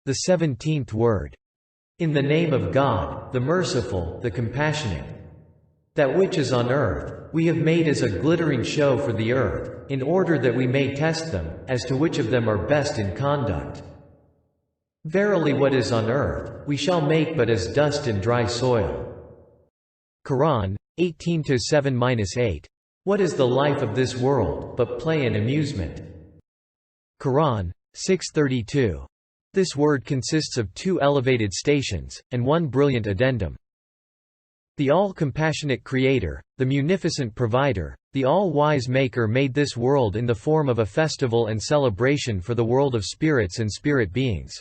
The 17th Word. In the name of God, the merciful, the compassionate. That which is on earth, we have made as a glittering show for the earth, in order that we may test them, as to which of them are best in conduct. Verily what is on earth, we shall make but as dust and dry soil. Quran, 18-7-8. What is the life of this world, but play and amusement? Quran, 6:32. This word consists of 2 elevated stations, and 1 brilliant addendum. The all-compassionate Creator, the munificent Provider, the all-wise Maker made this world in the form of a festival and celebration for the world of spirits and spirit beings.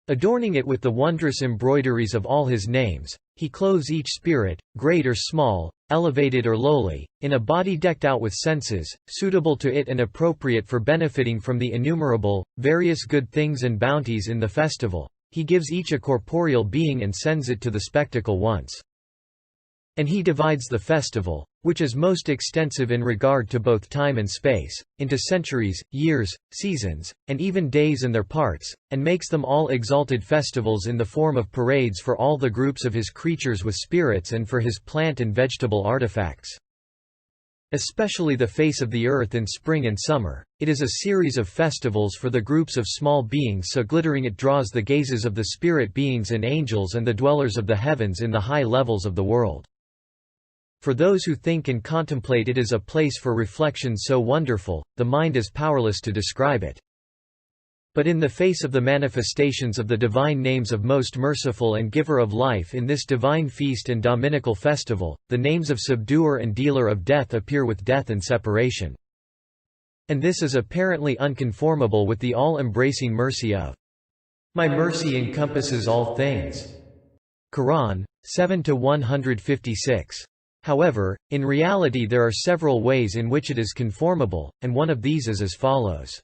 Adorning it with the wondrous embroideries of all His names, He clothes each spirit, great or small, elevated or lowly, in a body decked out with senses, suitable to it and appropriate for benefiting from the innumerable, various good things and bounties in the festival. He gives each a corporeal being and sends it to the spectacle once. And He divides the festival, which is most extensive in regard to both time and space, into centuries, years, seasons, and even days and their parts, and makes them all exalted festivals in the form of parades for all the groups of His creatures with spirits and for His plant and vegetable artifacts. Especially the face of the earth in spring and summer, it is a series of festivals for the groups of small beings so glittering it draws the gazes of the spirit beings and angels and the dwellers of the heavens in the high levels of the world. For those who think and contemplate it is a place for reflection so wonderful, the mind is powerless to describe it. But in the face of the manifestations of the divine names of Most Merciful and Giver of Life in this divine feast and dominical festival, the names of Subduer and Dealer of Death appear with death and separation. And this is apparently unconformable with the all-embracing mercy of My mercy encompasses all things. Quran, 7-156. However, in reality there are several ways in which it is conformable, and one of these is as follows.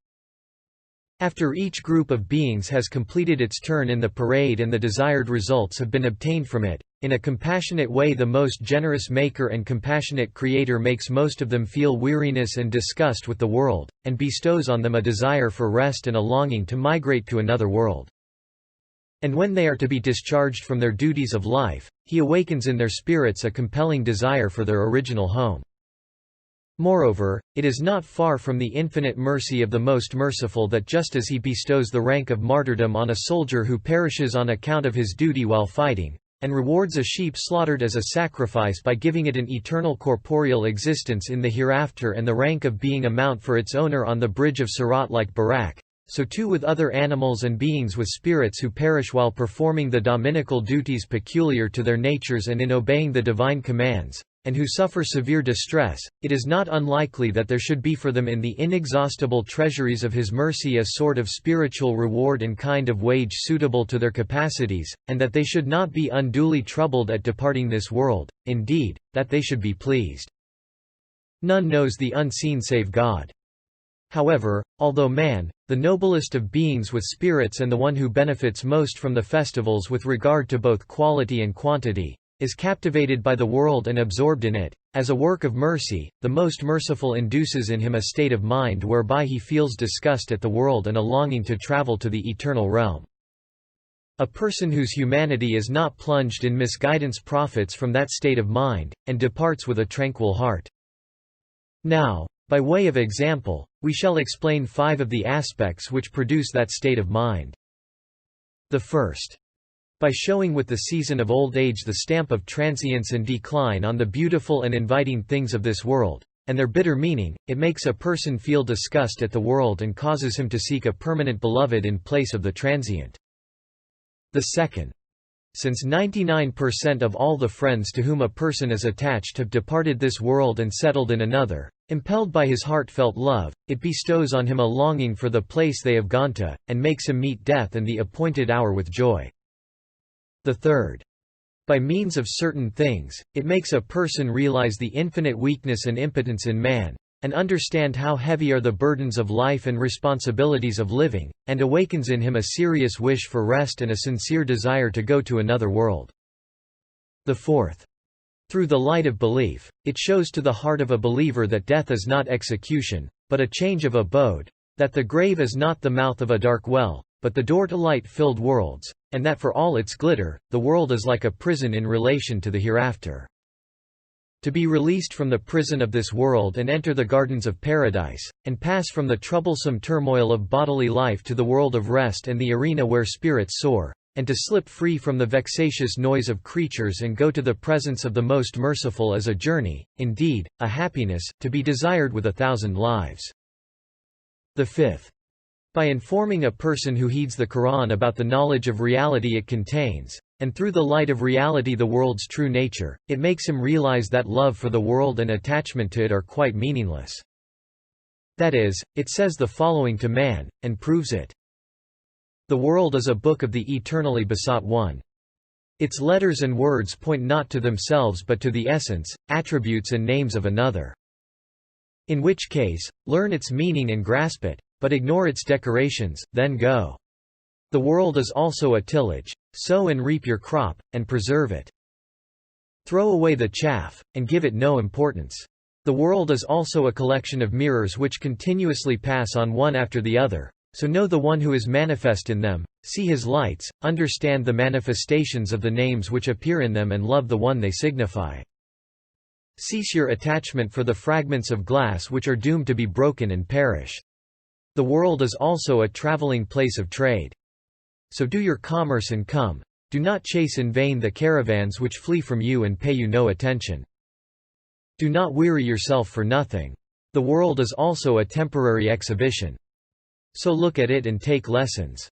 After each group of beings has completed its turn in the parade and the desired results have been obtained from it, in a compassionate way the most generous Maker and compassionate Creator makes most of them feel weariness and disgust with the world, and bestows on them a desire for rest and a longing to migrate to another world. And when they are to be discharged from their duties of life, He awakens in their spirits a compelling desire for their original home. Moreover, it is not far from the infinite mercy of the Most Merciful that just as He bestows the rank of martyrdom on a soldier who perishes on account of his duty while fighting, and rewards a sheep slaughtered as a sacrifice by giving it an eternal corporeal existence in the hereafter and the rank of being a mount for its owner on the bridge of Sirat like Barak, so too with other animals and beings with spirits who perish while performing the dominical duties peculiar to their natures and in obeying the divine commands, and who suffer severe distress, it is not unlikely that there should be for them in the inexhaustible treasuries of His mercy a sort of spiritual reward and kind of wage suitable to their capacities, and that they should not be unduly troubled at departing this world, indeed, that they should be pleased. None knows the unseen save God. However, although man, the noblest of beings with spirits and the one who benefits most from the festivals with regard to both quality and quantity, is captivated by the world and absorbed in it, as a work of mercy, the Most Merciful induces in him a state of mind whereby he feels disgust at the world and a longing to travel to the eternal realm. A person whose humanity is not plunged in misguidance profits from that state of mind, and departs with a tranquil heart. Now, by way of example, we shall explain 5 of the aspects which produce that state of mind. The first. By showing with the season of old age the stamp of transience and decline on the beautiful and inviting things of this world, and their bitter meaning, it makes a person feel disgust at the world and causes him to seek a permanent beloved in place of the transient. The second. Since 99% of all the friends to whom a person is attached have departed this world and settled in another, impelled by his heartfelt love, it bestows on him a longing for the place they have gone to, and makes him meet death and the appointed hour with joy. The third. By means of certain things, it makes a person realize the infinite weakness and impotence in man, and understand how heavy are the burdens of life and responsibilities of living, and awakens in him a serious wish for rest and a sincere desire to go to another world. The fourth. Through the light of belief, it shows to the heart of a believer that death is not execution, but a change of abode, that the grave is not the mouth of a dark well, but the door to light-filled worlds, and that for all its glitter, the world is like a prison in relation to the hereafter. To be released from the prison of this world and enter the gardens of paradise, and pass from the troublesome turmoil of bodily life to the world of rest and the arena where spirits soar, and to slip free from the vexatious noise of creatures and go to the presence of the Most Merciful is a journey, indeed, a happiness, to be desired with 1,000 lives. The fifth. By informing a person who heeds the Quran about the knowledge of reality it contains, and through the light of reality the world's true nature, it makes him realize that love for the world and attachment to it are quite meaningless. That is, it says the following to man, and proves it. The world is a book of the eternally besought one. Its letters and words point not to themselves but to the essence, attributes and names of another. In which case, learn its meaning and grasp it, but ignore its decorations, then go. The world is also a tillage. Sow and reap your crop, and preserve it. Throw away the chaff, and give it no importance. The world is also a collection of mirrors which continuously pass on one after the other, so know the one who is manifest in them, see his lights, understand the manifestations of the names which appear in them and love the one they signify. Cease your attachment for the fragments of glass which are doomed to be broken and perish. The world is also a traveling place of trade. So do your commerce and come. Do not chase in vain the caravans which flee from you and pay you no attention. Do not weary yourself for nothing. The world is also a temporary exhibition. So look at it and take lessons.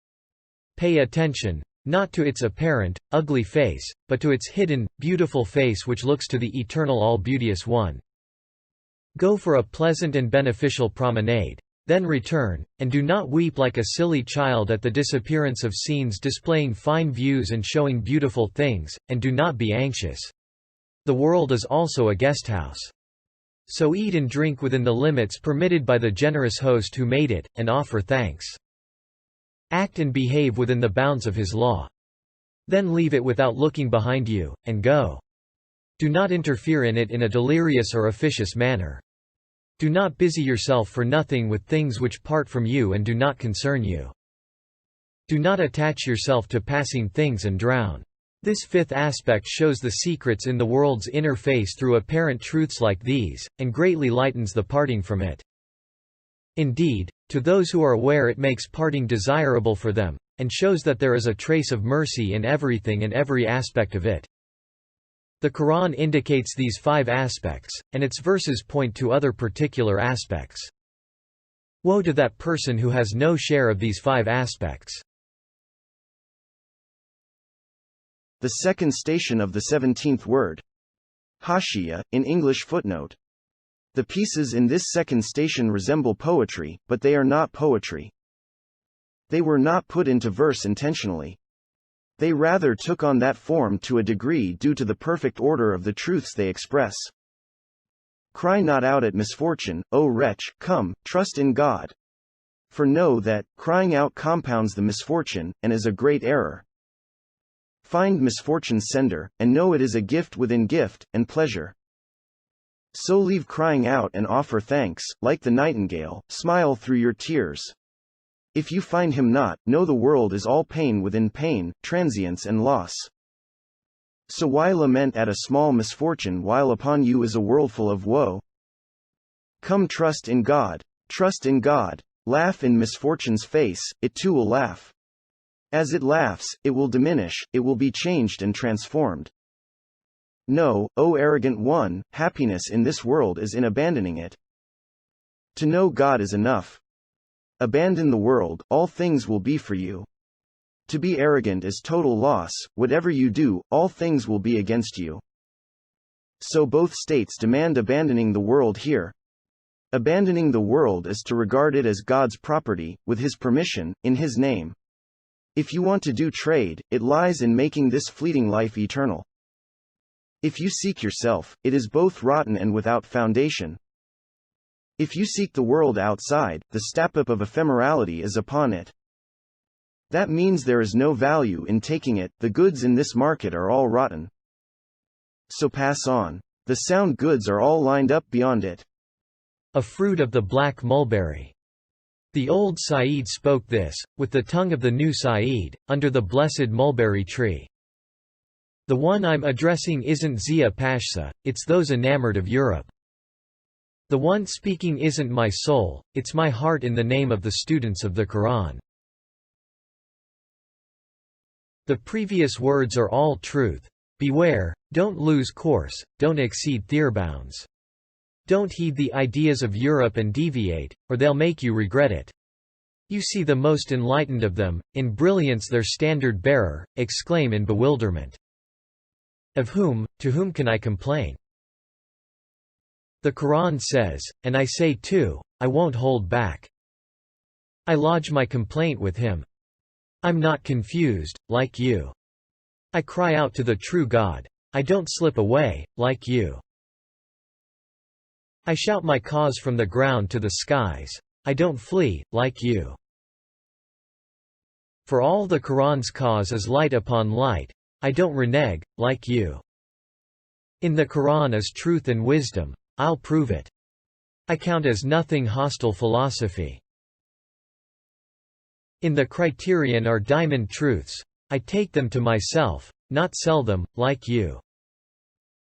Pay attention, not to its apparent, ugly face, but to its hidden, beautiful face which looks to the eternal all-beauteous one. Go for a pleasant and beneficial promenade. Then return, and do not weep like a silly child at the disappearance of scenes displaying fine views and showing beautiful things, and do not be anxious. The world is also a guesthouse. So eat and drink within the limits permitted by the generous host who made it, and offer thanks. Act and behave within the bounds of his law. Then leave it without looking behind you, and go. Do not interfere in it in a delirious or officious manner. Do not busy yourself for nothing with things which part from you and do not concern you. Do not attach yourself to passing things and drown. This fifth aspect shows the secrets in the world's inner face through apparent truths like these, and greatly lightens the parting from it. Indeed, to those who are aware it makes parting desirable for them, and shows that there is a trace of mercy in everything and every aspect of it. The Quran indicates these 5 aspects, and its verses point to other particular aspects. Woe to that person who has no share of these 5 aspects. The second station of the 17th word. Hashia, in English footnote. The pieces in this second station resemble poetry, but they are not poetry. They were not put into verse intentionally. They rather took on that form to a degree due to the perfect order of the truths they express. Cry not out at misfortune, O wretch, come, trust in God. For know that, crying out compounds the misfortune, and is a great error. Find misfortune's sender, and know it is a gift within gift, and pleasure. So leave crying out and offer thanks, like the nightingale, smile through your tears. If you find him not, know the world is all pain within pain, transience and loss. So why lament at a small misfortune while upon you is a worldful of woe? Come trust in God. Trust in God. Laugh in misfortune's face, it too will laugh. As it laughs, it will diminish, it will be changed and transformed. Know, O arrogant one, happiness in this world is in abandoning it. To know God is enough. Abandon the world, all things will be for you. To be arrogant is total loss, whatever you do, all things will be against you. So both states demand abandoning the world here. Abandoning the world is to regard it as God's property, with His permission, in His name. If you want to do trade, it lies in making this fleeting life eternal. If you seek yourself, it is both rotten and without foundation. If you seek the world outside, the step-up of ephemerality is upon it. That means there is no value in taking it, the goods in this market are all rotten. So pass on. The sound goods are all lined up beyond it. A fruit of the black mulberry. The old Sayyid spoke this, with the tongue of the new Sayyid, under the blessed mulberry tree. The one I'm addressing isn't Zia Pashsa, it's those enamored of Europe. The one speaking isn't my soul, it's my heart in the name of the students of the Quran. The previous words are all truth. Beware, don't lose course, don't exceed bounds. Don't heed the ideas of Europe and deviate, or they'll make you regret it. You see the most enlightened of them, in brilliance their standard bearer, exclaim in bewilderment. Of whom, to whom can I complain? The Quran says, and I say too, I won't hold back. I lodge my complaint with him. I'm not confused, like you. I cry out to the true God. I don't slip away, like you. I shout my cause from the ground to the skies. I don't flee, like you. For all the Quran's cause is light upon light. I don't renege, like you. In the Quran is truth and wisdom. I'll prove it. I count as nothing hostile philosophy. In the criterion are diamond truths. I take them to myself, not sell them, like you.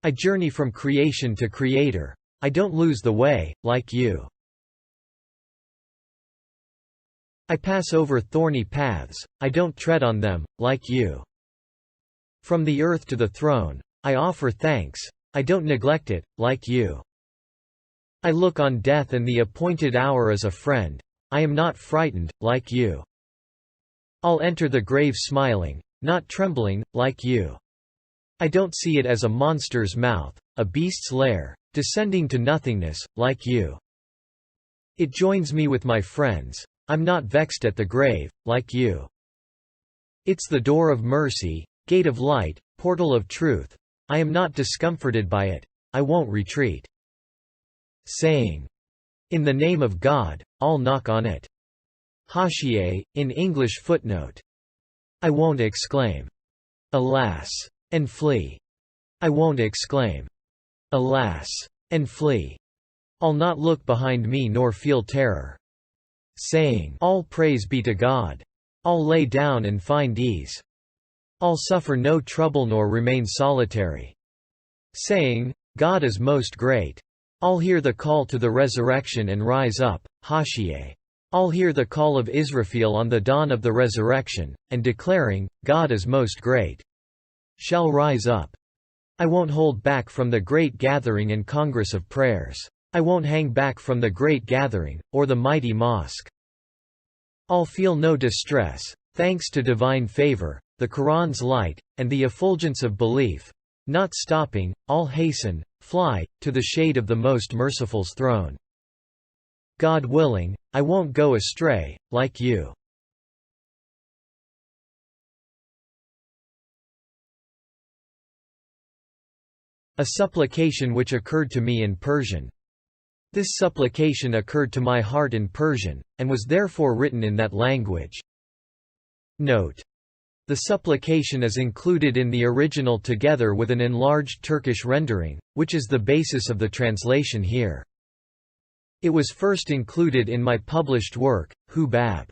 I journey from creation to creator. I don't lose the way, like you. I pass over thorny paths. I don't tread on them, like you. From the earth to the throne, I offer thanks. I don't neglect it, like you. I look on death and the appointed hour as a friend. I am not frightened, like you. I'll enter the grave smiling, not trembling, like you. I don't see it as a monster's mouth, a beast's lair, descending to nothingness, like you. It joins me with my friends. I'm not vexed at the grave, like you. It's the door of mercy, gate of light, portal of truth. I am not discomforted by it. I won't retreat. Saying, in the name of God, I'll knock on it. Hashiye, in English footnote. I won't exclaim, alas, and flee. I won't exclaim, alas, and flee. I'll not look behind me nor feel terror. Saying, all praise be to God. I'll lay down and find ease. I'll suffer no trouble nor remain solitary. Saying, God is most great. I'll hear the call to the resurrection and rise up. Hashiye. I'll hear the call of Israfil on the dawn of the resurrection, and declaring, God is most great. Shall rise up. I won't hold back from the great gathering and congress of prayers. I won't hang back from the great gathering, or the mighty mosque. I'll feel no distress, thanks to divine favor, the Quran's light, and the effulgence of belief. Not stopping, I'll hasten, fly, to the shade of the Most Merciful's throne. God willing, I won't go astray, like you. A supplication which occurred to me in Persian. This supplication occurred to my heart in Persian, and was therefore written in that language. Note. The supplication is included in the original together with an enlarged Turkish rendering, which is the basis of the translation here. It was first included in my published work, Hubab.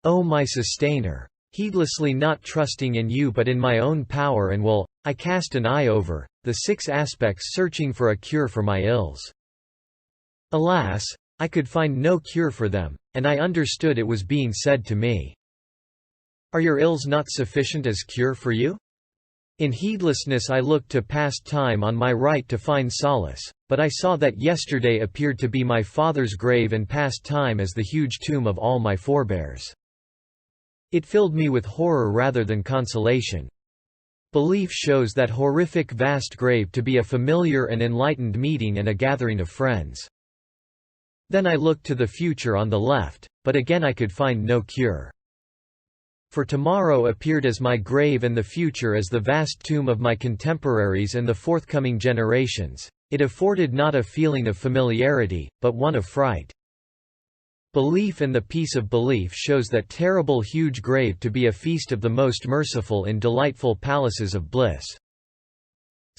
O my sustainer! Heedlessly not trusting in you but in my own power and will, I cast an eye over the 6 aspects searching for a cure for my ills. Alas, I could find no cure for them, and I understood it was being said to me. Are your ills not sufficient as cure for you? In heedlessness I looked to past time on my right to find solace, but I saw that yesterday appeared to be my father's grave and past time as the huge tomb of all my forebears. It filled me with horror rather than consolation. Belief shows that horrific vast grave to be a familiar and enlightened meeting and a gathering of friends. Then I looked to the future on the left, but again I could find no cure. For tomorrow appeared as my grave and the future as the vast tomb of my contemporaries and the forthcoming generations. It afforded not a feeling of familiarity, but one of fright. Belief and the peace of belief shows that terrible huge grave to be a feast of the Most Merciful in delightful palaces of bliss.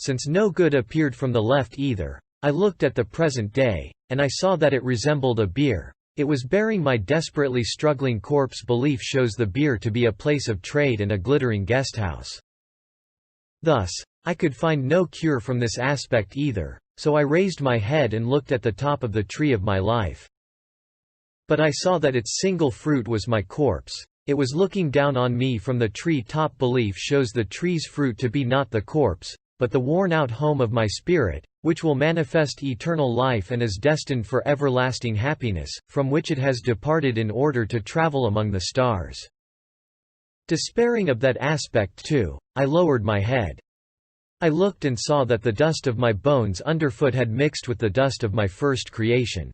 Since no good appeared from the left either, I looked at the present day, and I saw that it resembled a bier. It was bearing my desperately struggling corpse. Belief shows the bier to be a place of trade and a glittering guesthouse. Thus, I could find no cure from this aspect either, so I raised my head and looked at the top of the tree of my life. But I saw that its single fruit was my corpse. It was looking down on me from the tree top. Belief shows the tree's fruit to be not the corpse, but the worn-out home of my spirit, which will manifest eternal life and is destined for everlasting happiness, from which it has departed in order to travel among the stars. Despairing of that aspect too, I lowered my head. I looked and saw that the dust of my bones underfoot had mixed with the dust of my first creation.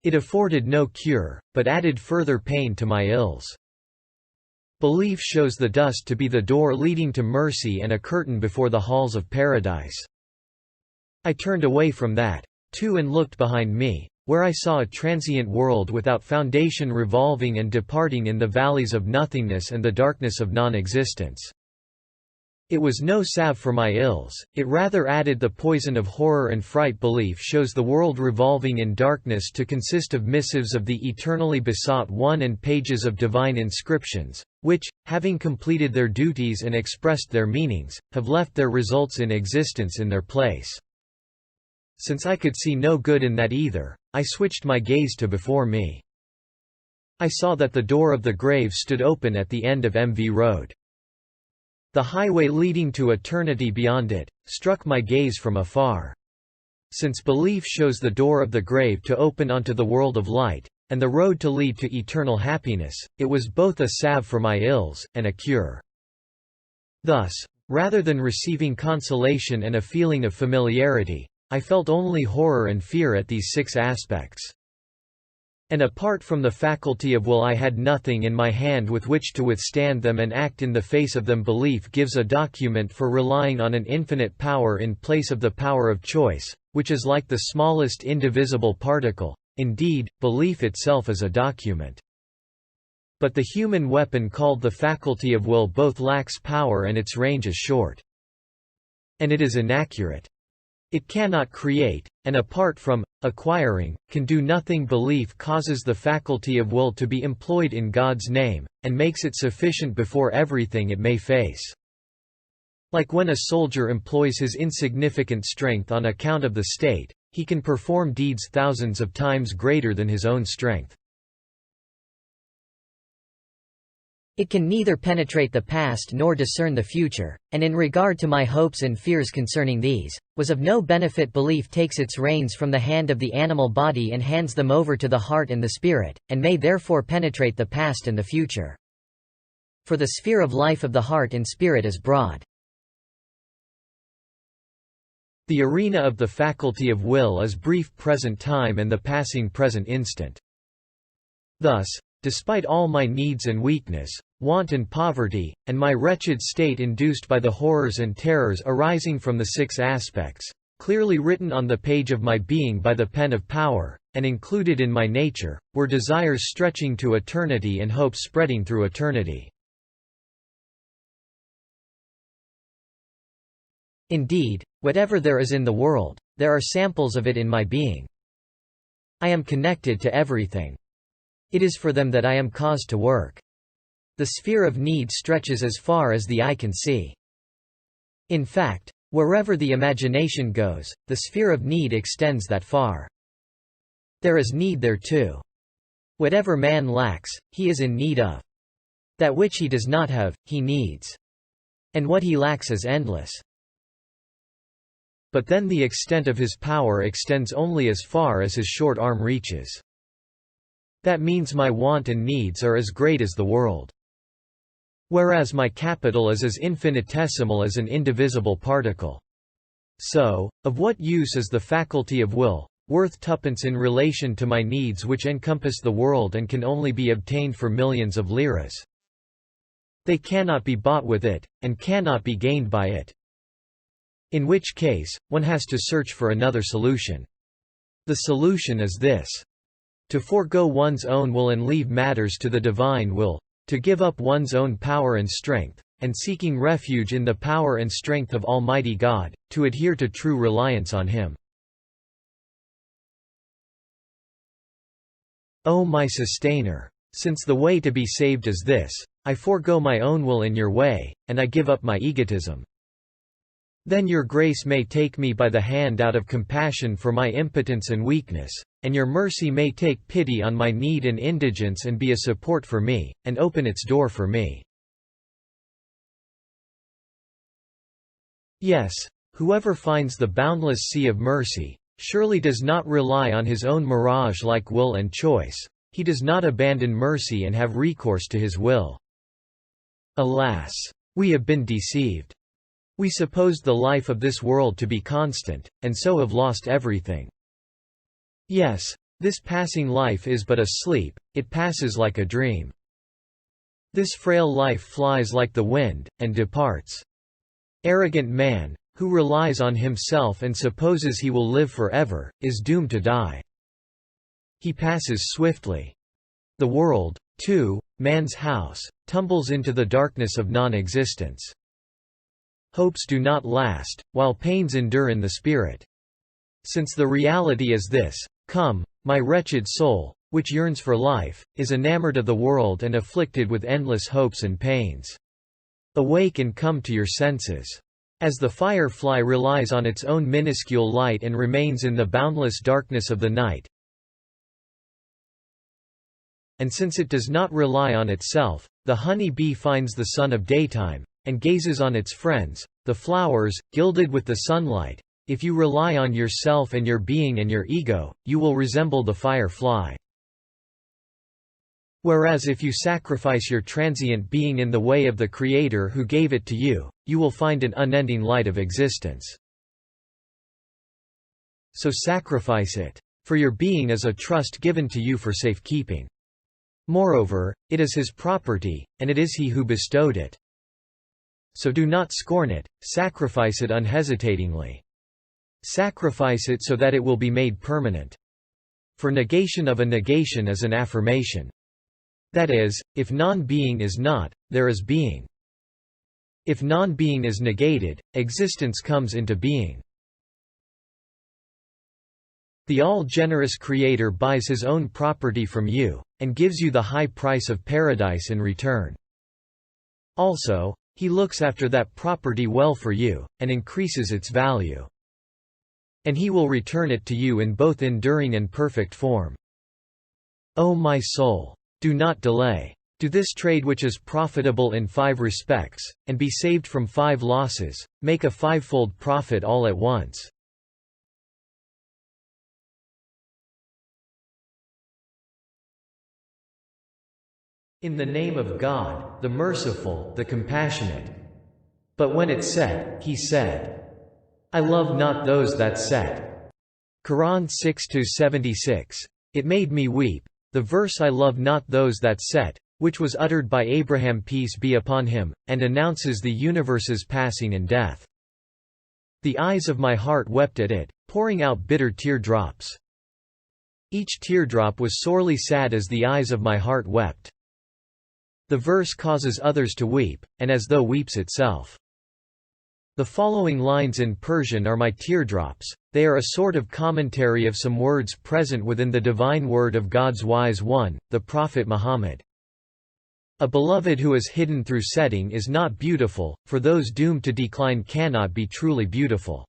It afforded no cure, but added further pain to my ills. Belief shows the dust to be the door leading to mercy and a curtain before the halls of paradise. I turned away from that, too, and looked behind me, where I saw a transient world without foundation revolving and departing in the valleys of nothingness and the darkness of non-existence. It was no salve for my ills, it rather added the poison of horror and fright. Belief shows the world revolving in darkness to consist of missives of the eternally besought one and pages of divine inscriptions, which, having completed their duties and expressed their meanings, have left their results in existence in their place. Since I could see no good in that either, I switched my gaze to before me. I saw that the door of the grave stood open at the end of MV Road. The highway leading to eternity beyond it struck my gaze from afar. Since belief shows the door of the grave to open onto the world of light, and the road to lead to eternal happiness, it was both a salve for my ills, and a cure. Thus, rather than receiving consolation and a feeling of familiarity, I felt only horror and fear at these six aspects. And apart from the faculty of will, I had nothing in my hand with which to withstand them and act in the face of them. Belief gives a document for relying on an infinite power in place of the power of choice, which is like the smallest indivisible particle. Indeed, belief itself is a document. But the human weapon called the faculty of will both lacks power and its range is short. And it is inaccurate. It cannot create, and apart from acquiring, can do nothing. Belief causes the faculty of will to be employed in God's name, and makes it sufficient before everything it may face. Like when a soldier employs his insignificant strength on account of the state, he can perform deeds thousands of times greater than his own strength. It can neither penetrate the past nor discern the future, and in regard to my hopes and fears concerning these, was of no benefit. Belief takes its reins from the hand of the animal body and hands them over to the heart and the spirit, and may therefore penetrate the past and the future. For the sphere of life of the heart and spirit is broad. The arena of the faculty of will is brief present time and the passing present instant. Thus, despite all my needs and weakness, want and poverty, and my wretched state induced by the horrors and terrors arising from the six aspects, clearly written on the page of my being by the pen of power, and included in my nature, were desires stretching to eternity and hopes spreading through eternity. Indeed, whatever there is in the world, there are samples of it in my being. I am connected to everything. It is for them that I am caused to work. The sphere of need stretches as far as the eye can see. In fact, wherever the imagination goes, the sphere of need extends that far. There is need there too. Whatever man lacks, he is in need of. That which he does not have, he needs. And what he lacks is endless. But then the extent of his power extends only as far as his short arm reaches. That means my want and needs are as great as the world. Whereas my capital is as infinitesimal as an indivisible particle. So, of what use is the faculty of will, worth tuppence in relation to my needs which encompass the world and can only be obtained for millions of liras? They cannot be bought with it, and cannot be gained by it. In which case, one has to search for another solution. The solution is this: to forego one's own will and leave matters to the divine will, to give up one's own power and strength, and seeking refuge in the power and strength of Almighty God, to adhere to true reliance on Him. O my Sustainer! Since the way to be saved is this, I forego my own will in your way, and I give up my egotism. Then your grace may take me by the hand out of compassion for my impotence and weakness, and your mercy may take pity on my need and indigence and be a support for me, and open its door for me. Yes, whoever finds the boundless sea of mercy, surely does not rely on his own mirage-like will and choice, he does not abandon mercy and have recourse to his will. Alas! We have been deceived. We supposed the life of this world to be constant, and so have lost everything. Yes, this passing life is but a sleep, it passes like a dream. This frail life flies like the wind, and departs. Arrogant man, who relies on himself and supposes he will live forever, is doomed to die. He passes swiftly. The world, too, man's house, tumbles into the darkness of non-existence. Hopes do not last, while pains endure in the spirit. Since the reality is this, come, my wretched soul, which yearns for life, is enamored of the world and afflicted with endless hopes and pains. Awake and come to your senses. As the firefly relies on its own minuscule light and remains in the boundless darkness of the night, and since it does not rely on itself, the honey bee finds the sun of daytime, and gazes on its friends, the flowers, gilded with the sunlight. If you rely on yourself and your being and your ego, you will resemble the firefly. Whereas if you sacrifice your transient being in the way of the Creator who gave it to you, you will find an unending light of existence. So sacrifice it. For your being is a trust given to you for safekeeping. Moreover, it is His property, and it is He who bestowed it. So do not scorn it, sacrifice it unhesitatingly. Sacrifice it so that it will be made permanent. For negation of a negation is an affirmation. That is, if non-being is not, there is being. If non-being is negated, existence comes into being. The all-generous Creator buys His own property from you, and gives you the high price of paradise in return. Also, He looks after that property well for you, and increases its value. And He will return it to you in both enduring and perfect form. O my soul! Do not delay. Do this trade which is profitable in 5 respects, and be saved from 5 losses, make a 5-fold profit all at once. In the name of God, the merciful, the compassionate. But when it set, he said, I love not those that set. Quran 6-76. It made me weep. The verse I love not those that set, which was uttered by Abraham peace be upon him, and announces the universe's passing and death. The eyes of my heart wept at it, pouring out bitter teardrops. Each teardrop was sorely sad as the eyes of my heart wept. The verse causes others to weep, and as though weeps itself. The following lines in Persian are my teardrops. They are a sort of commentary of some words present within the divine word of God's wise one, the Prophet Muhammad. A beloved who is hidden through setting is not beautiful, for those doomed to decline cannot be truly beautiful.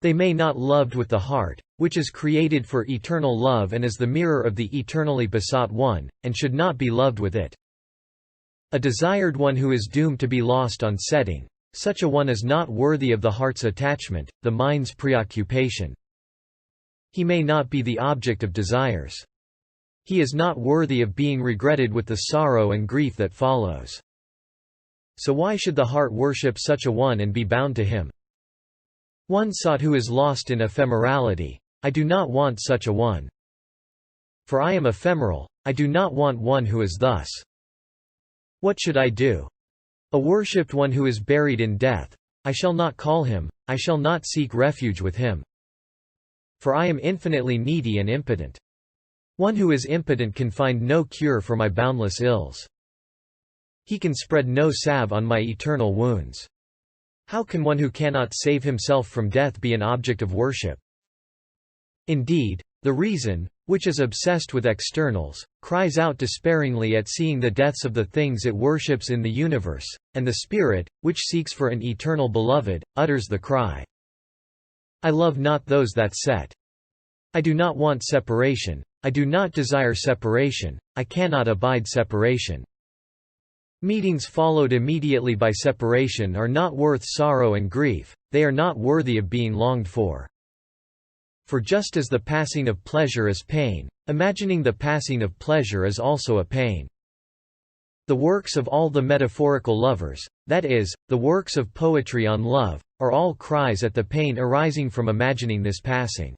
They may not loved with the heart, which is created for eternal love and is the mirror of the eternally besought one, and should not be loved with it. A desired one who is doomed to be lost on setting. Such a one is not worthy of the heart's attachment, the mind's preoccupation. He may not be the object of desires. He is not worthy of being regretted with the sorrow and grief that follows. So why should the heart worship such a one and be bound to him? One sought who is lost in ephemerality. I do not want such a one. For I am ephemeral, I do not want one who is thus. What should I do? A worshipped one who is buried in death. I shall not call him, I shall not seek refuge with him. For I am infinitely needy and impotent. One who is impotent can find no cure for my boundless ills. He can spread no salve on my eternal wounds. How can one who cannot save himself from death be an object of worship? Indeed, the reason, which is obsessed with externals, cries out despairingly at seeing the deaths of the things it worships in the universe, and the spirit, which seeks for an eternal beloved, utters the cry, I love not those that set. I do not want separation, I do not desire separation, I cannot abide separation. Meetings followed immediately by separation are not worth sorrow and grief, they are not worthy of being longed for. For just as the passing of pleasure is pain, imagining the passing of pleasure is also a pain. The works of all the metaphorical lovers, that is, the works of poetry on love, are all cries at the pain arising from imagining this passing.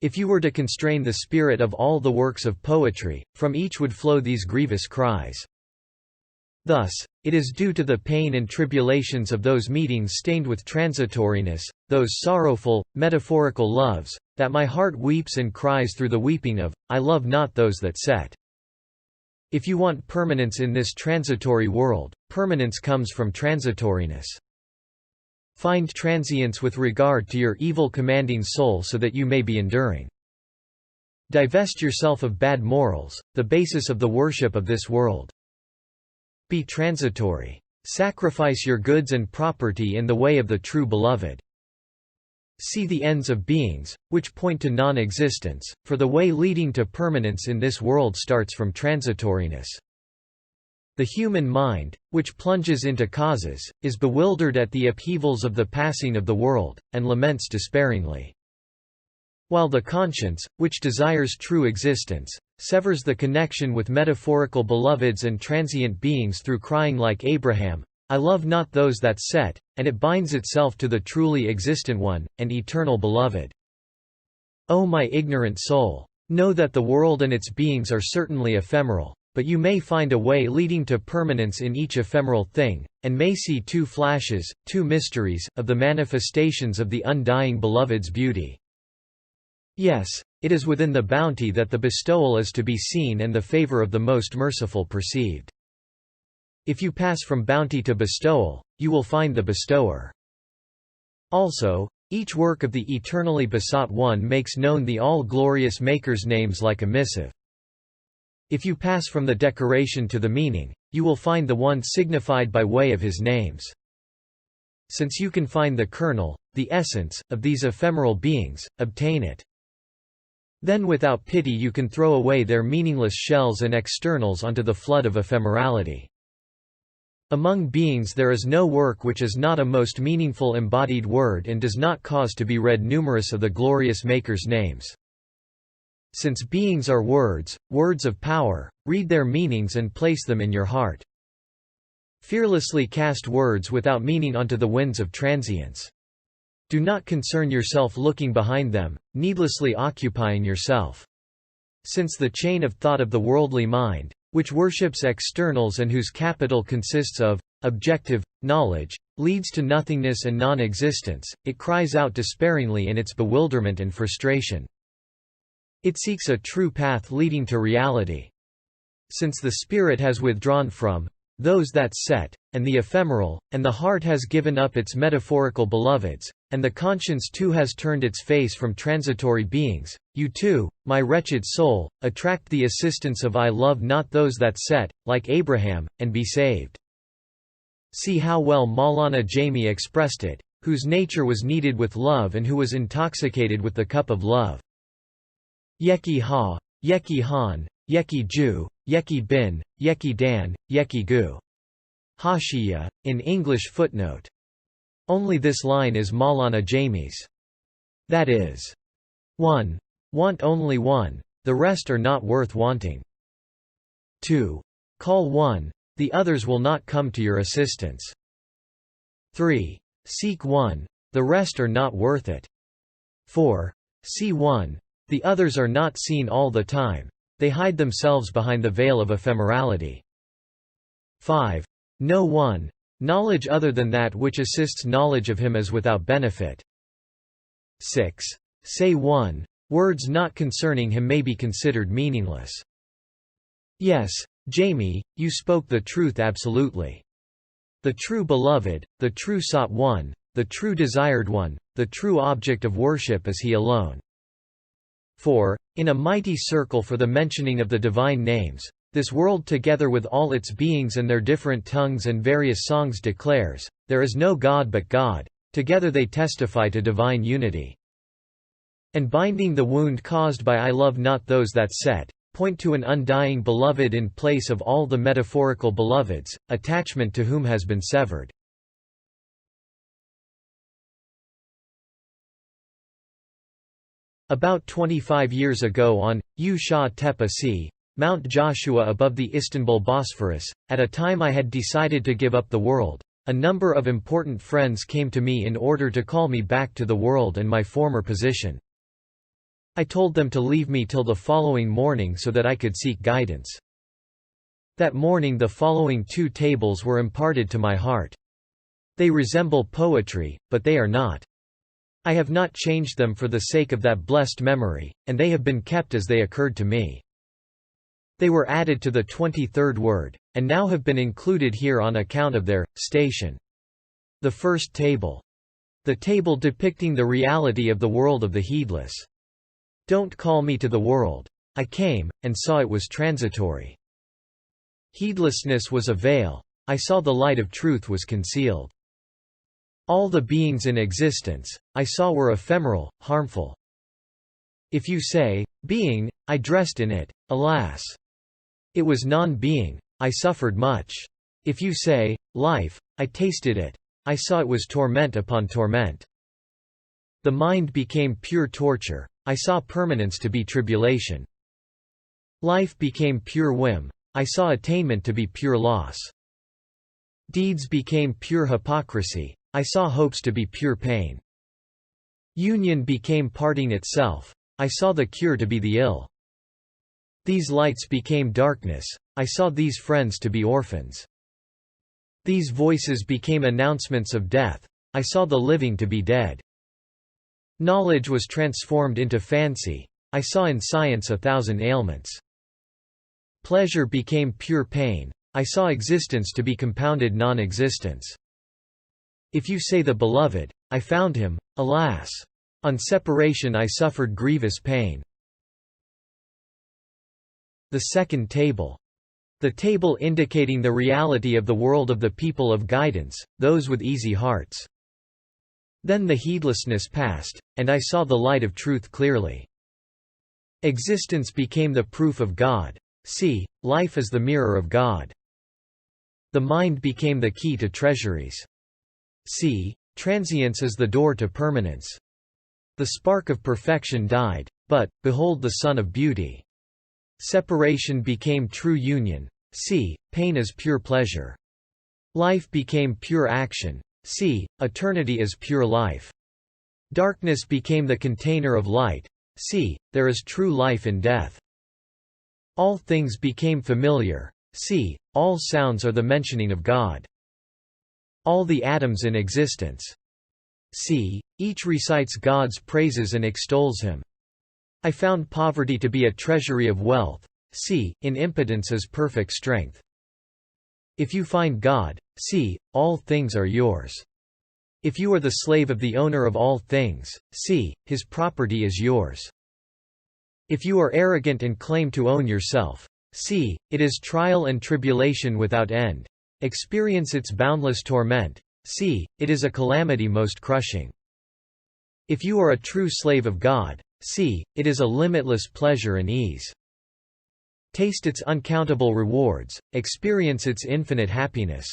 If you were to constrain the spirit of all the works of poetry, from each would flow these grievous cries. Thus, it is due to the pain and tribulations of those meetings stained with transitoriness, those sorrowful, metaphorical loves, that my heart weeps and cries through the weeping of, I love not those that set. If you want permanence in this transitory world, permanence comes from transitoriness. Find transience with regard to your evil commanding soul so that you may be enduring. Divest yourself of bad morals, the basis of the worship of this world. Be transitory. Sacrifice your goods and property in the way of the true beloved. See the ends of beings, which point to non-existence, for the way leading to permanence in this world starts from transitoriness. The human mind, which plunges into causes, is bewildered at the upheavals of the passing of the world, and laments despairingly. While the conscience, which desires true existence, severs the connection with metaphorical beloveds and transient beings through crying like Abraham, I love not those that set, and it binds itself to the truly existent one, and eternal beloved. O my ignorant soul! Know that the world and its beings are certainly ephemeral, but you may find a way leading to permanence in each ephemeral thing, and may see two flashes, two mysteries, of the manifestations of the undying beloved's beauty. Yes, it is within the bounty that the bestowal is to be seen and the favor of the most merciful perceived. If you pass from bounty to bestowal, you will find the bestower. Also, each work of the eternally besought one makes known the all-glorious Maker's names like a missive. If you pass from the decoration to the meaning, you will find the one signified by way of his names. Since you can find the kernel, the essence, of these ephemeral beings, obtain it. Then without pity you can throw away their meaningless shells and externals onto the flood of ephemerality. Among beings there is no work which is not a most meaningful embodied word and does not cause to be read numerous of the glorious Maker's names. Since beings are words, words of power, read their meanings and place them in your heart. Fearlessly cast words without meaning onto the winds of transience. Do not concern yourself looking behind them, needlessly occupying yourself. Since the chain of thought of the worldly mind, which worships externals and whose capital consists of objective knowledge, leads to nothingness and non-existence, it cries out despairingly in its bewilderment and frustration. It seeks a true path leading to reality. Since the spirit has withdrawn from those that set, and the ephemeral, and the heart has given up its metaphorical beloveds, and the conscience too has turned its face from transitory beings, you too, my wretched soul, attract the assistance of I love not those that set, like Abraham, and be saved. See how well Maulana Jami expressed it, whose nature was kneaded with love and who was intoxicated with the cup of love. Yeki ha, yeki han, yeki ju, yeki bin, yeki dan, yeki gu. Hashiya, in English footnote. Only this line is Maulana Jami's. That is, 1. Want only one, the rest are not worth wanting. 2. Call one, the others will not come to your assistance. 3. Seek one, the rest are not worth it. 4. See one, the others are not seen all the time, they hide themselves behind the veil of ephemerality. 5. Know one, knowledge other than that which assists knowledge of him is without benefit. 6. Say one, words not concerning him may be considered meaningless. Yes, Jamie, you spoke the truth absolutely. The true beloved, the true sought one, the true desired one, the true object of worship is He alone. 4. In a mighty circle for the mentioning of the divine names, this world together with all its beings and their different tongues and various songs declares, there is no God but God, together they testify to divine unity. And binding the wound caused by I love not those that set, point to an undying beloved in place of all the metaphorical beloveds, attachment to whom has been severed. About 25 years ago on Shah Tepe Sea, Mount Joshua above the Istanbul Bosphorus, at a time I had decided to give up the world, a number of important friends came to me in order to call me back to the world and my former position. I told them to leave me till the following morning so that I could seek guidance. That morning the following 2 tables were imparted to my heart. They resemble poetry, but they are not. I have not changed them for the sake of that blessed memory, and they have been kept as they occurred to me. They were added to the 23rd word, and now have been included here on account of their station. The first table. The table depicting the reality of the world of the heedless. Don't call me to the world. I came, and saw it was transitory. Heedlessness was a veil. I saw the light of truth was concealed. All the beings in existence, I saw were ephemeral, harmful. If you say, being, I dressed in it, alas! It was non-being, I suffered much. If you say, life, I tasted it, I saw it was torment upon torment. The mind became pure torture, I saw permanence to be tribulation. Life became pure whim, I saw attainment to be pure loss. Deeds became pure hypocrisy, I saw hopes to be pure pain. Union became parting itself, I saw the cure to be the ill. These lights became darkness, I saw these friends to be orphans. These voices became announcements of death, I saw the living to be dead. Knowledge was transformed into fancy, I saw in science 1,000 ailments. Pleasure became pure pain, I saw existence to be compounded non-existence. If you say the beloved, I found him, alas! On separation I suffered grievous pain. The second table. The table indicating the reality of the world of the people of guidance, those with easy hearts. Then the heedlessness passed, and I saw the light of truth clearly. Existence became the proof of God. See, life is the mirror of God. The mind became the key to treasuries. See, transience is the door to permanence. The spark of perfection died, but, behold the sun of beauty. Separation became true union. See, pain is pure pleasure. Life became pure action. See, eternity is pure life. Darkness became the container of light. See, there is true life in death. All things became familiar. See, all sounds are the mentioning of God. All the atoms in existence. See, each recites God's praises and extols Him. I found poverty to be a treasury of wealth. See, in impotence is perfect strength. If you find God, see, all things are yours. If you are the slave of the owner of all things, see, His property is yours. If you are arrogant and claim to own yourself, see, it is trial and tribulation without end. Experience its boundless torment. See, it is a calamity most crushing. If you are a true slave of God, see, it is a limitless pleasure and ease. Taste its uncountable rewards, experience its infinite happiness.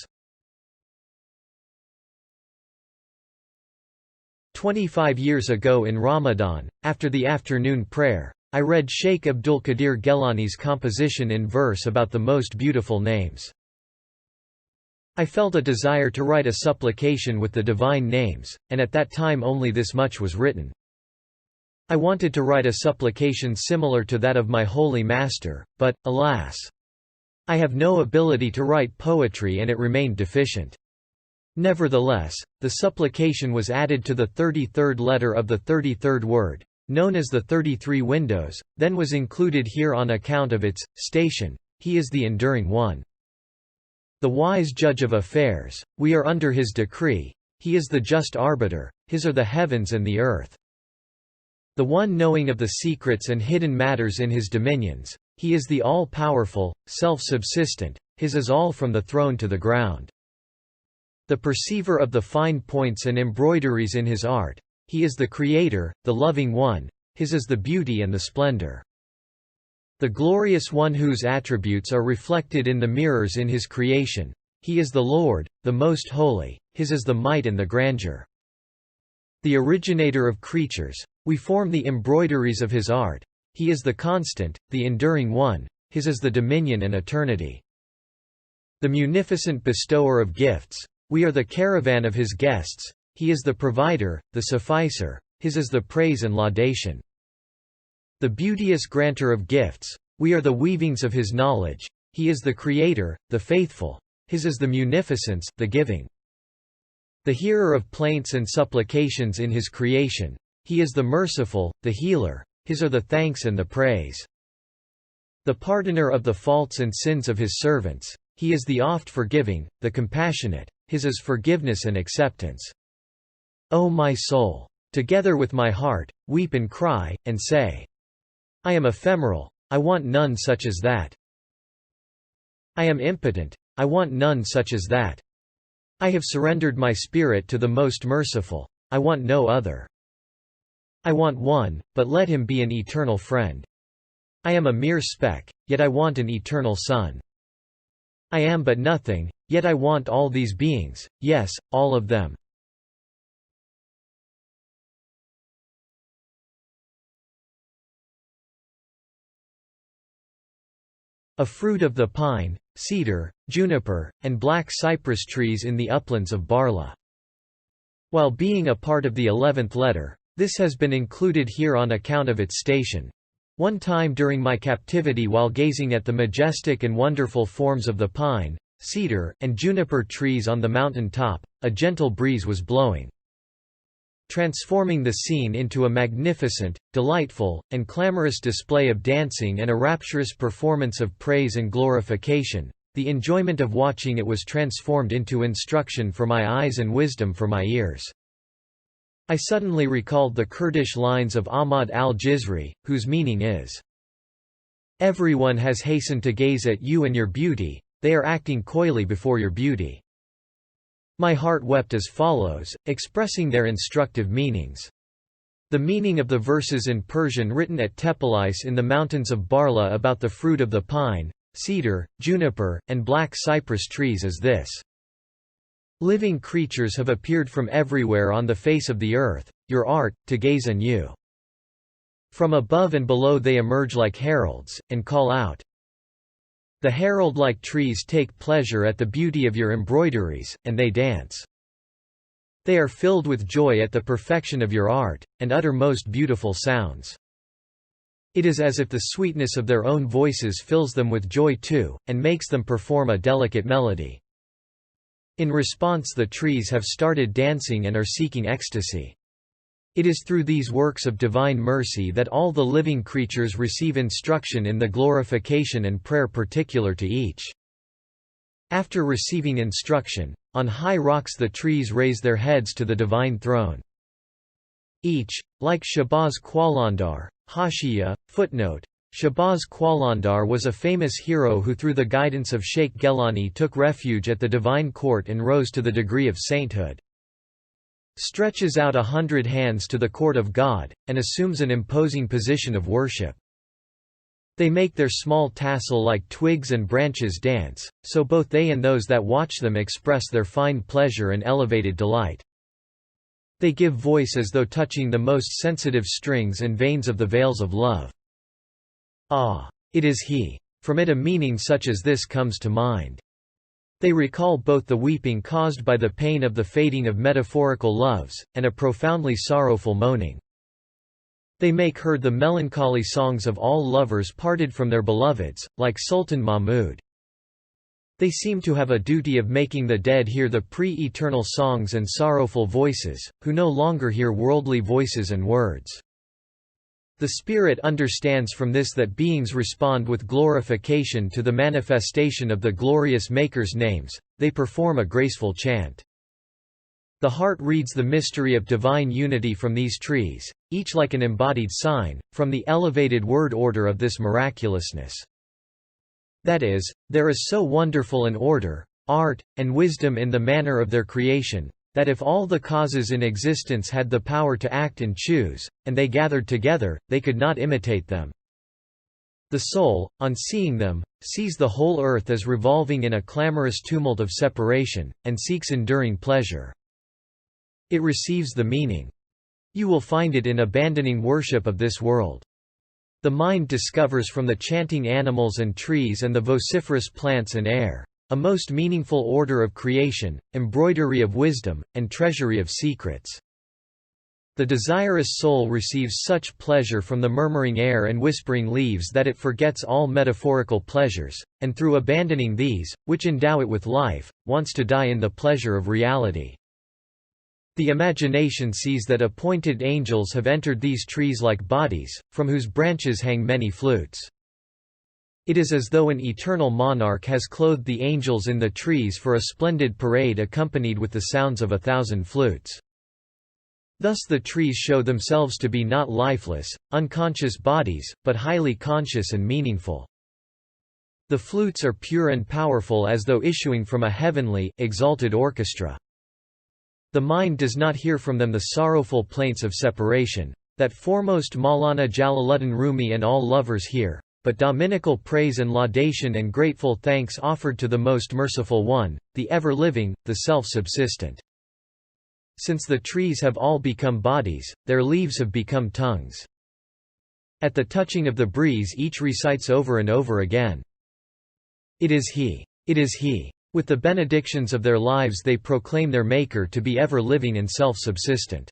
25 years ago in Ramadan, after the afternoon prayer, I read Sheikh Abdul Qadir Gilani's composition in verse about the most beautiful names. I felt a desire to write a supplication with the divine names, and at that time only this much was written. I wanted to write a supplication similar to that of my holy master, but, alas! I have no ability to write poetry and it remained deficient. Nevertheless, the supplication was added to the 33rd letter of the 33rd word, known as the 33 windows, then was included here on account of its station, he is the enduring one. The wise judge of affairs, we are under his decree, he is the just arbiter, his are the heavens and the earth. The one knowing of the secrets and hidden matters in his dominions, he is the all-powerful, self-subsistent, his is all from the throne to the ground. The perceiver of the fine points and embroideries in his art, he is the creator, the loving one, his is the beauty and the splendor. The glorious one whose attributes are reflected in the mirrors in his creation, he is the Lord, the most holy, his is the might and the grandeur. The originator of creatures, we form the embroideries of his art, he is the constant, the enduring one, his is the dominion and eternity. The munificent bestower of gifts, we are the caravan of his guests, he is the provider, the sufficer, his is the praise and laudation. The beauteous granter of gifts, we are the weavings of his knowledge, he is the creator, the faithful, his is the munificence, the giving. The hearer of plaints and supplications in his creation, he is the merciful, the healer, his are the thanks and the praise. The pardoner of the faults and sins of his servants, he is the oft forgiving, the compassionate, his is forgiveness and acceptance. O my soul! Together with my heart, weep and cry, and say, I am ephemeral, I want none such as that. I am impotent, I want none such as that. I have surrendered my spirit to the most merciful, I want no other. I want one, but let him be an eternal friend. I am a mere speck, yet I want an eternal Son. I am but nothing, yet I want all these beings, yes, all of them. A fruit of the pine, cedar, juniper, and black cypress trees in the uplands of Barla. While being a part of the 11th letter, this has been included here on account of its station. One time during my captivity, while gazing at the majestic and wonderful forms of the pine, cedar, and juniper trees on the mountain top, a gentle breeze was blowing, transforming the scene into a magnificent, delightful, and clamorous display of dancing and a rapturous performance of praise and glorification. The enjoyment of watching it was transformed into instruction for my eyes and wisdom for my ears. I suddenly recalled the Kurdish lines of Ahmad al-Jizri, whose meaning is, everyone has hastened to gaze at you and your beauty, they are acting coyly before your beauty. My heart wept as follows, expressing their instructive meanings. The meaning of the verses in Persian written at Tepelais in the mountains of Barla about the fruit of the pine, cedar, juniper, and black cypress trees is this. Living creatures have appeared from everywhere on the face of the earth, your art, to gaze on you. From above and below they emerge like heralds, and call out. The herald-like trees take pleasure at the beauty of your embroideries, and they dance. They are filled with joy at the perfection of your art, and utter most beautiful sounds. It is as if the sweetness of their own voices fills them with joy too, and makes them perform a delicate melody. In response, the trees have started dancing and are seeking ecstasy. It is through these works of divine mercy that all the living creatures receive instruction in the glorification and prayer particular to each. After receiving instruction, on high rocks the trees raise their heads to the divine throne. Each, like Shahbaz Qalandar, Hashiya, footnote. Shahbaz Qalandar was a famous hero who through the guidance of Sheikh Gelani took refuge at the divine court and rose to the degree of sainthood. Stretches out 100 hands to the court of God, and assumes an imposing position of worship. They make their small tassel-like twigs and branches dance, so both they and those that watch them express their fine pleasure and elevated delight. They give voice as though touching the most sensitive strings and veins of the veils of love. Ah! It is he. From it a meaning such as this comes to mind. They recall both the weeping caused by the pain of the fading of metaphorical loves, and a profoundly sorrowful moaning. They make heard the melancholy songs of all lovers parted from their beloveds, like Sultan Mahmud. They seem to have a duty of making the dead hear the pre-eternal songs and sorrowful voices, who no longer hear worldly voices and words. The Spirit understands from this that beings respond with glorification to the manifestation of the glorious Maker's names, they perform a graceful chant. The heart reads the mystery of divine unity from these trees, each like an embodied sign, from the elevated word order of this miraculousness. That is, there is so wonderful an order, art, and wisdom in the manner of their creation, that if all the causes in existence had the power to act and choose, and they gathered together, they could not imitate them. The soul, on seeing them, sees the whole earth as revolving in a clamorous tumult of separation, and seeks enduring pleasure. It receives the meaning. You will find it in abandoning worship of this world. The mind discovers from the chanting animals and trees and the vociferous plants and air a most meaningful order of creation, embroidery of wisdom, and treasury of secrets. The desirous soul receives such pleasure from the murmuring air and whispering leaves that it forgets all metaphorical pleasures, and through abandoning these, which endow it with life, wants to die in the pleasure of reality. The imagination sees that appointed angels have entered these trees like bodies, from whose branches hang many flutes. It is as though an eternal monarch has clothed the angels in the trees for a splendid parade accompanied with the sounds of 1,000 flutes. Thus the trees show themselves to be not lifeless, unconscious bodies, but highly conscious and meaningful. The flutes are pure and powerful as though issuing from a heavenly, exalted orchestra. The mind does not hear from them the sorrowful plaints of separation, that foremost Maulana Jalaluddin Rumi and all lovers hear, but dominical praise and laudation and grateful thanks offered to the Most Merciful One, the ever-living, the self-subsistent. Since the trees have all become bodies, their leaves have become tongues. At the touching of the breeze each recites over and over again, "It is He. It is He." With the benedictions of their lives they proclaim their Maker to be ever-living and self-subsistent.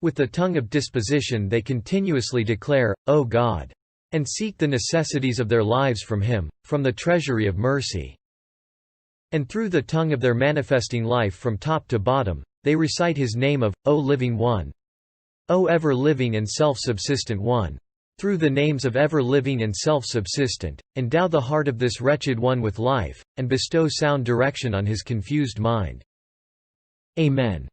With the tongue of disposition they continuously declare, "O God," and seek the necessities of their lives from Him, from the treasury of mercy. And through the tongue of their manifesting life from top to bottom, they recite His name of, O Living One, O Ever-Living and Self-Subsistent One. Through the names of ever-living and self-subsistent, endow the heart of this wretched one with life, and bestow sound direction on his confused mind. Amen.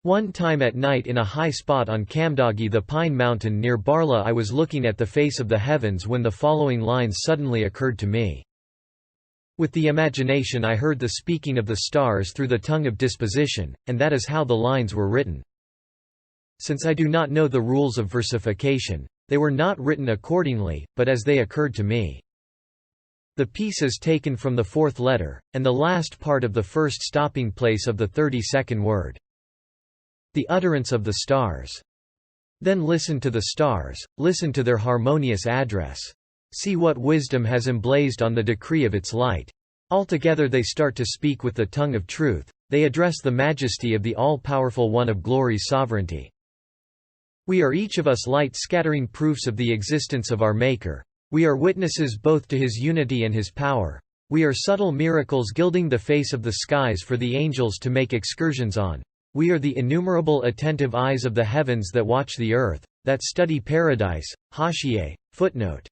One time at night in a high spot on Kamdagi, the Pine Mountain near Barla, I was looking at the face of the heavens when the following lines suddenly occurred to me. With the imagination I heard the speaking of the stars through the tongue of disposition, and that is how the lines were written. Since I do not know the rules of versification, they were not written accordingly, but as they occurred to me. The piece is taken from the fourth letter, and the last part of the first stopping place of the 32nd word. The utterance of the stars. Then listen to the stars, listen to their harmonious address. See what wisdom has emblazed on the decree of its light. Altogether they start to speak with the tongue of truth, they address the majesty of the all-powerful One of Glory's sovereignty. We are each of us light-scattering proofs of the existence of our Maker. We are witnesses both to His unity and His power. We are subtle miracles gilding the face of the skies for the angels to make excursions on. We are the innumerable attentive eyes of the heavens that watch the earth, that study paradise. Hashiye, footnote.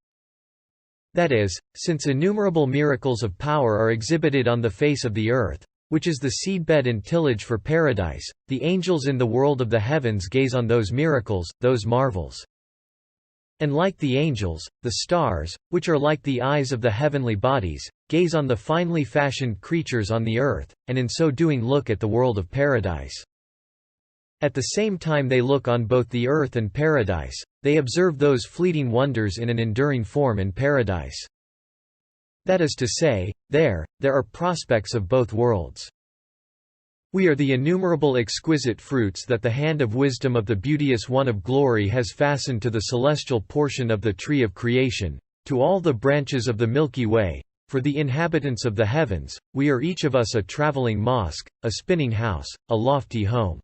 That is, since innumerable miracles of power are exhibited on the face of the earth, which is the seedbed and tillage for paradise, the angels in the world of the heavens gaze on those miracles, those marvels. And like the angels, the stars, which are like the eyes of the heavenly bodies, gaze on the finely fashioned creatures on the earth, and in so doing look at the world of paradise. At the same time they look on both the earth and paradise, they observe those fleeting wonders in an enduring form in paradise. That is to say, there are prospects of both worlds. We are the innumerable exquisite fruits that the hand of wisdom of the beauteous One of Glory has fastened to the celestial portion of the tree of creation, to all the branches of the Milky Way. For the inhabitants of the heavens, we are each of us a traveling mosque, a spinning house, a lofty home.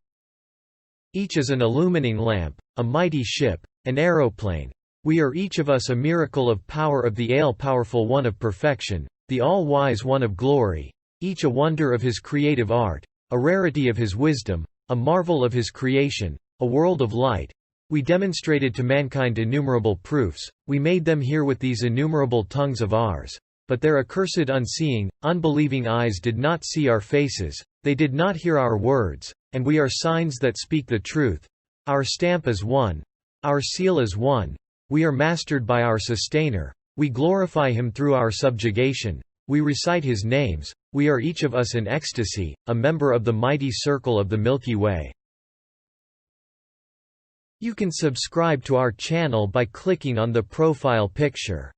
Each is an illumining lamp, a mighty ship, an aeroplane. We are each of us a miracle of power of the all-powerful One of Perfection, the all-wise One of Glory, each a wonder of His creative art, a rarity of His wisdom, a marvel of His creation, a world of light. We demonstrated to mankind innumerable proofs, we made them hear with these innumerable tongues of ours. But their accursed unseeing, unbelieving eyes did not see our faces, they did not hear our words, and we are signs that speak the truth. Our stamp is one. Our seal is one. We are mastered by our Sustainer. We glorify Him through our subjugation. We recite His names. We are each of us in ecstasy, a member of the mighty circle of the Milky Way. You can subscribe to our channel by clicking on the profile picture.